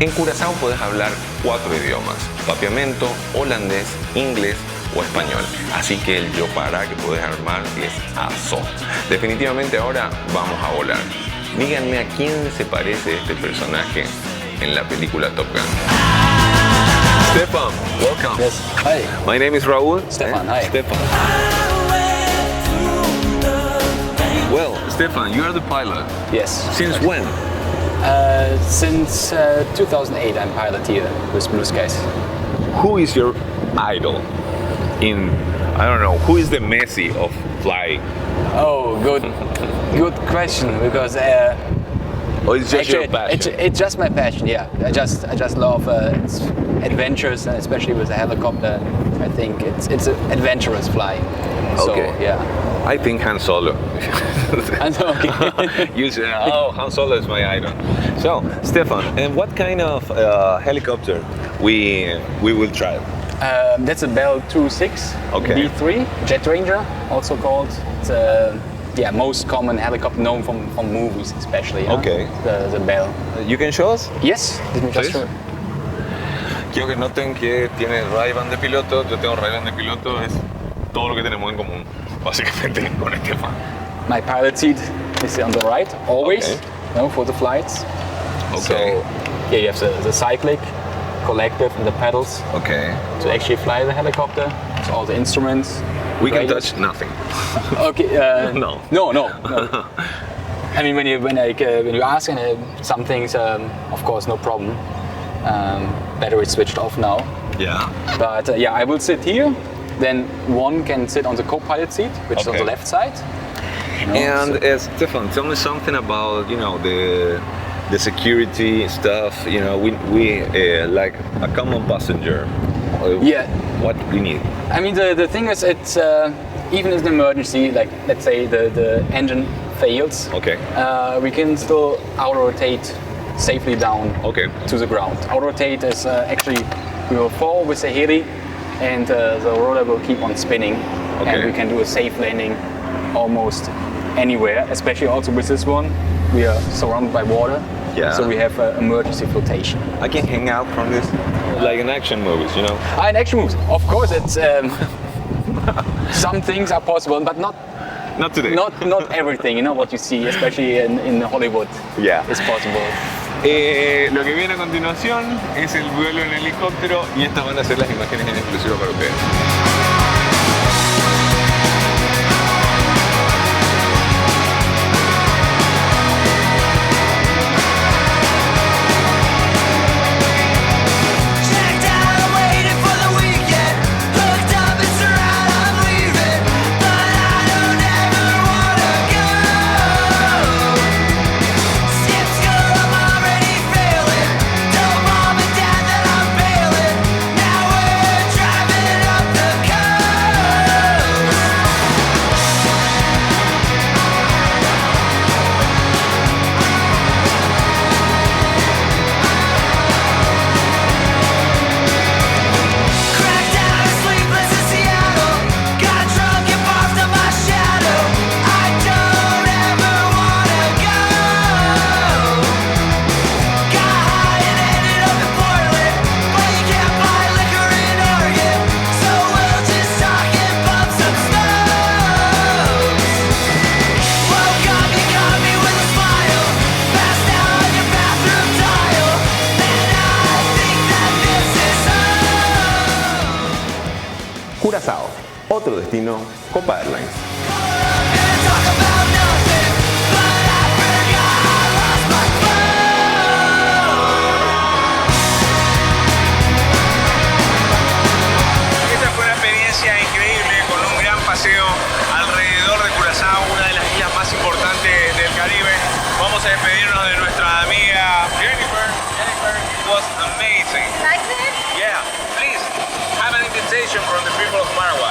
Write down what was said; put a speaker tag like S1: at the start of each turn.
S1: En Curaçao podés hablar 4 idiomas: papiamento, holandés, inglés o español. Así que el yo para que podés armar es aso. Definitivamente ahora vamos a volar. Díganme a quién se parece este personaje en la película Top Gun. Stephan, welcome.
S2: Yes, hi.
S1: My name is Raulo.
S2: Stephan, hi.
S1: Stephan. Well, Stephan, you are the pilot.
S2: Yes.
S1: Since when?
S2: Since 2008 I'm pilot here with Blue Skies.
S1: Who is your idol in, I don't know, who is the Messi of flying?
S2: Oh, good question, because
S1: Or it's just
S2: actually
S1: your passion?
S2: it's just my passion. Yeah, I just love adventures, and especially with a helicopter. I think it's adventurous flying.
S1: Okay.
S2: So, yeah.
S1: I think Han Solo.
S2: Okay.
S1: You say, oh, Han Solo is my idol. So, Stephan, and what kind of helicopter we will try?
S2: That's a Bell 2.6
S1: Okay.
S2: D3 Jet Ranger, also called. It's most common helicopter known from movies, especially.
S1: Okay.
S2: The Bell.
S1: You can show us?
S2: Yes. Let me just
S1: Please.
S2: show.
S1: Quiero que noten que tiene Ray-Ban de piloto, yo tengo Ray-Ban de piloto, es todo lo que tenemos en común, básicamente, con Stephan.
S2: My pilot seat is on the right, always,
S1: Okay.
S2: for the flights.
S1: Okay.
S2: So, yeah, you have the cyclic, collective, and the pedals
S1: Okay.
S2: to actually fly the helicopter. So all the instruments.
S1: We can
S2: radios.
S1: touch nothing.
S2: Okay.
S1: No.
S2: No. I mean, when you ask, and some things, of course, no problem. Battery switched off now.
S1: Yeah.
S2: But I will sit here. Then one can sit on the co-pilot seat, which is on
S1: Okay.
S2: the left side.
S1: And Stephan, tell me something about the security stuff. We like a common passenger.
S2: Yeah.
S1: What we need.
S2: I mean, the thing is, it's even in an emergency, like let's say the engine fails,
S1: Okay.
S2: we can still auto-rotate safely down
S1: Okay.
S2: to the ground. Auto-rotate is actually, we will fall with the heli, and the rotor will keep on spinning,
S1: Okay.
S2: and we can do a safe landing almost anywhere, especially also with this one. We are surrounded by water,
S1: Yeah.
S2: so we have emergency flotation.
S1: I can hang out from this, like in action movies,
S2: In action movies, of course, it's some things are possible, but not
S1: today.
S2: not everything. What you see, especially in Hollywood,
S1: Yeah.
S2: is possible.
S1: Lo que viene a continuación es el vuelo en helicóptero y estas van a ser las imágenes en exclusiva para ustedes. Curaçao, otro destino Copa Airlines.
S3: Esta fue una experiencia increíble con un gran paseo alrededor de Curaçao, una de las islas más importantes del Caribe. Vamos a despedirnos de nuestra amiga Jennifer. Jennifer, it was amazing.
S4: Like it?
S3: Yeah, please have an invitation from the people of Paraguay.